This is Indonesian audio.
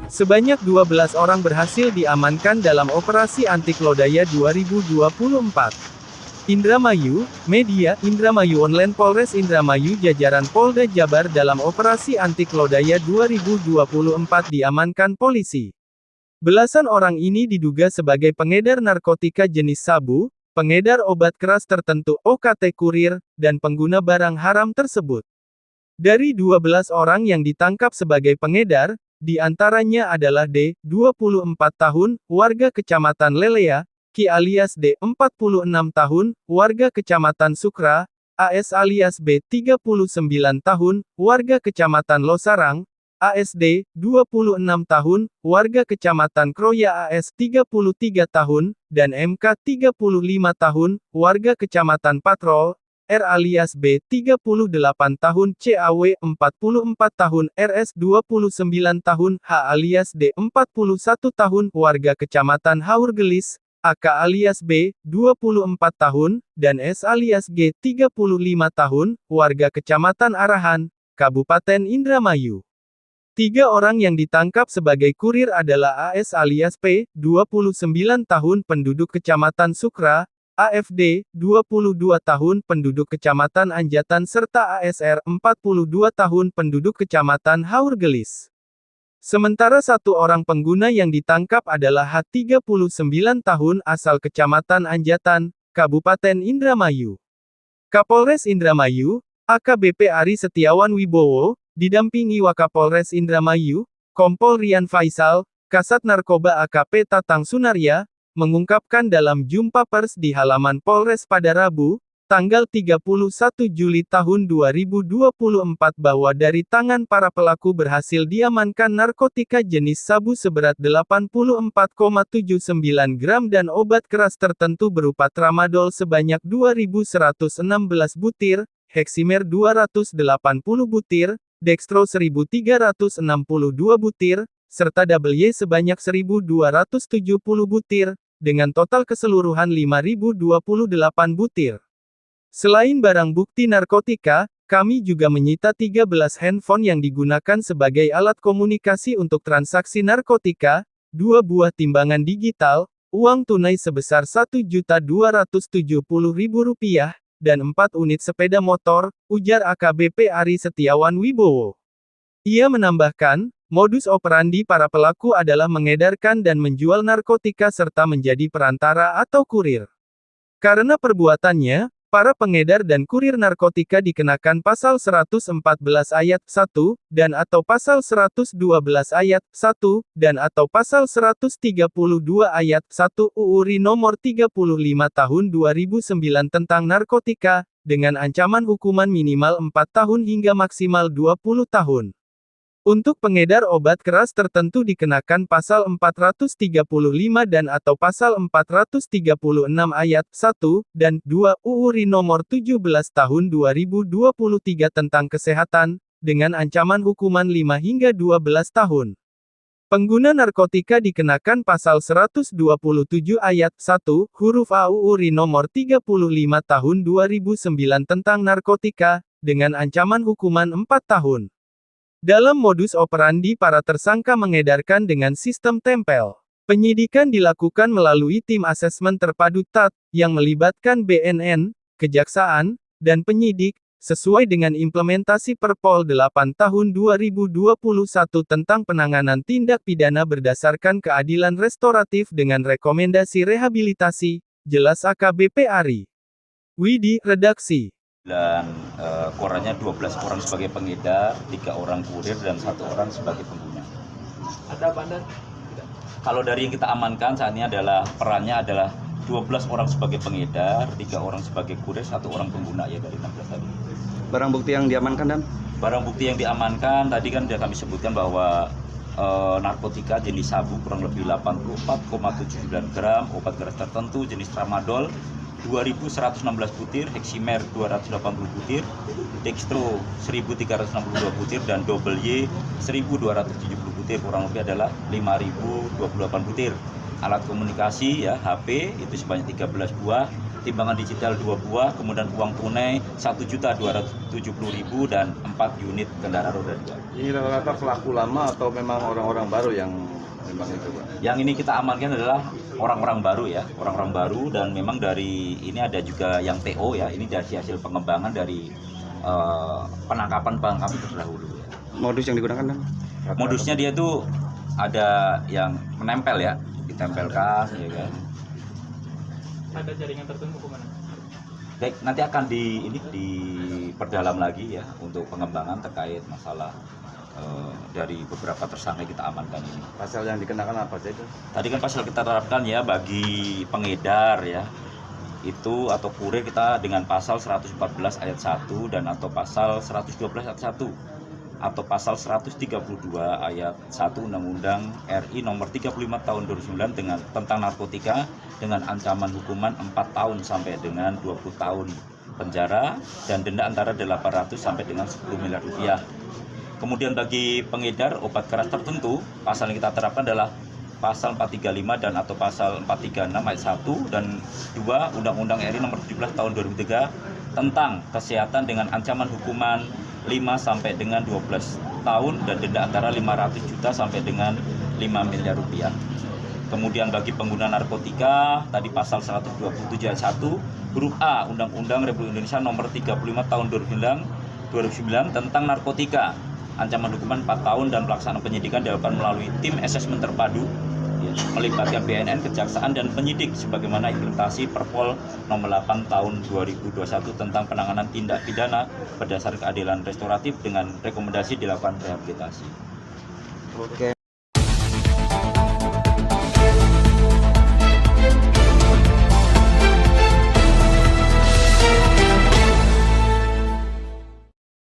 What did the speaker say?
Sebanyak 12 orang berhasil diamankan dalam operasi antik lodaya 2024. Indramayu, media, Indramayu Online Polres Indramayu jajaran Polda Jabar dalam operasi antik lodaya 2024 diamankan polisi. Belasan orang ini diduga sebagai pengedar narkotika jenis sabu, pengedar obat keras tertentu OKT kurir, dan pengguna barang haram tersebut. Dari 12 orang yang ditangkap sebagai pengedar, di antaranya adalah D, 24 tahun, warga Kecamatan Lelea, Ki alias D, 46 tahun, warga Kecamatan Sukra, AS alias B, 39 tahun, warga Kecamatan Losarang, ASD, 26 tahun, warga Kecamatan Kroya AS 33 tahun, dan MK 35 tahun, warga Kecamatan Patrol, R alias B, 38 tahun, CAW 44 tahun, RS 29 tahun, H alias D, 41 tahun, warga Kecamatan Haurgelis, AK alias B, 24 tahun, dan S alias G, 35 tahun, warga Kecamatan Arahan, Kabupaten Indramayu. 3 orang yang ditangkap sebagai kurir adalah AS alias P, 29 tahun penduduk Kecamatan Sukra, AFD, 22 tahun penduduk Kecamatan Anjatan serta ASR, 42 tahun penduduk Kecamatan Haurgelis. Sementara 1 orang pengguna yang ditangkap adalah H, 39 tahun asal Kecamatan Anjatan, Kabupaten Indramayu. Kapolres Indramayu, AKBP Ari Setiawan Wibowo, didampingi Wakapolres Indramayu, Kompol Rian Faisal, Kasat Narkoba AKP Tatang Sunarya, mengungkapkan dalam jumpa pers di halaman Polres pada Rabu, tanggal 31 Juli tahun 2024 bahwa dari tangan para pelaku berhasil diamankan narkotika jenis sabu seberat 84,79 gram dan obat keras tertentu berupa tramadol sebanyak 2.116 butir, heksimer 280 butir, dextro 1.362 butir, serta WY sebanyak 1.270 butir, dengan total keseluruhan 5.028 butir. Selain barang bukti narkotika, kami juga menyita 13 handphone yang digunakan sebagai alat komunikasi untuk transaksi narkotika, 2 buah timbangan digital, uang tunai sebesar Rp1.270.000, dan 4 unit sepeda motor, ujar AKBP Ari Setiawan Wibowo. Ia menambahkan, modus operandi para pelaku adalah mengedarkan dan menjual narkotika serta menjadi perantara atau kurir. Karena perbuatannya, para pengedar dan kurir narkotika dikenakan pasal 114 ayat 1, dan atau pasal 112 ayat 1, dan atau pasal 132 ayat 1 UU RI nomor 35 tahun 2009 tentang narkotika, dengan ancaman hukuman minimal 4 tahun hingga maksimal 20 tahun. Untuk pengedar obat keras tertentu dikenakan pasal 435 dan atau pasal 436 ayat 1 dan 2 UU RI nomor 17 tahun 2023 tentang kesehatan, dengan ancaman hukuman 5 hingga 12 tahun. Pengguna narkotika dikenakan pasal 127 ayat 1 huruf A UU RI nomor 35 tahun 2009 tentang narkotika, dengan ancaman hukuman 4 tahun. Dalam modus operandi para tersangka mengedarkan dengan sistem tempel. Penyidikan dilakukan melalui tim asesmen terpadu TAT, yang melibatkan BNN, Kejaksaan, dan penyidik, sesuai dengan implementasi Perpol 8 tahun 2021 tentang penanganan tindak pidana berdasarkan keadilan restoratif dengan rekomendasi rehabilitasi, jelas AKBP Ari. Widi, Redaksi. Dan korannya 12 orang sebagai pengedar, 3 orang kurir, dan 1 orang sebagai pengguna. Ada apa Anda? Kalau dari yang kita amankan saat ini adalah perannya adalah 12 orang sebagai pengedar, 3 orang sebagai kurir, 1 orang pengguna ya dari 16 tadi. Barang bukti yang diamankan dan? Barang bukti yang diamankan tadi kan sudah kami sebutkan bahwa narkotika jenis sabu kurang lebih 84,79 gram, obat keras tertentu jenis tramadol 2.116 butir, heksimer 280 butir, dextro 1.362 butir, dan WY 1.270 butir, kurang lebih adalah 5.028 butir. Alat komunikasi ya, HP itu sebanyak 13 buah, timbangan digital 2 buah, kemudian uang tunai 1.270.000 dan 4 unit kendaraan roda 2. Ini rata-rata pelaku lama atau memang orang-orang baru yang memang itu, Pak? Yang ini kita amankan adalah orang-orang baru ya, orang-orang baru, dan memang dari ini ada juga yang TO ya, ini dari hasil pengembangan dari penangkapan bang kami terdahulu ya. Modus yang digunakan dan? Modusnya dia tuh ada yang menempel ya, ditempelkan ya kan. Ada jaringan tertentu kemana? Baik, nanti akan diperdalam lagi ya untuk pengembangan terkait masalah dari beberapa tersangka kita amankan ini. Pasal yang dikenakan apa saja itu? Tadi kan pasal kita terapkan ya bagi pengedar ya, itu atau kurir kita dengan pasal 114 ayat 1 dan atau pasal 112 ayat 1 atau pasal 132 ayat 1 Undang-Undang RI nomor 35 tahun 2009 dengan tentang narkotika dengan ancaman hukuman 4 tahun sampai dengan 20 tahun penjara dan denda antara 800 sampai dengan 10 miliar rupiah. Kemudian bagi pengedar obat keras tertentu, pasal yang kita terapkan adalah pasal 435 dan atau pasal 436 ayat 1 dan 2 Undang-Undang RI nomor 17 tahun 2003 tentang kesehatan dengan ancaman hukuman 5 sampai dengan 12 tahun dan denda antara 500 juta sampai dengan 5 miliar rupiah. Kemudian bagi pengguna narkotika, tadi pasal 127 ayat 1 huruf A Undang-Undang Republik Indonesia nomor 35 tahun 2009 tentang narkotika, ancaman hukuman 4 tahun dan pelaksanaan penyidikan dilakukan melalui tim asesmen terpadu ya, melibatkan BNN, Kejaksaan dan penyidik sebagaimana implementasi Perpol nomor 8 tahun 2021 tentang penanganan tindak pidana berdasar keadilan restoratif dengan rekomendasi dilakukan rehabilitasi. Oke.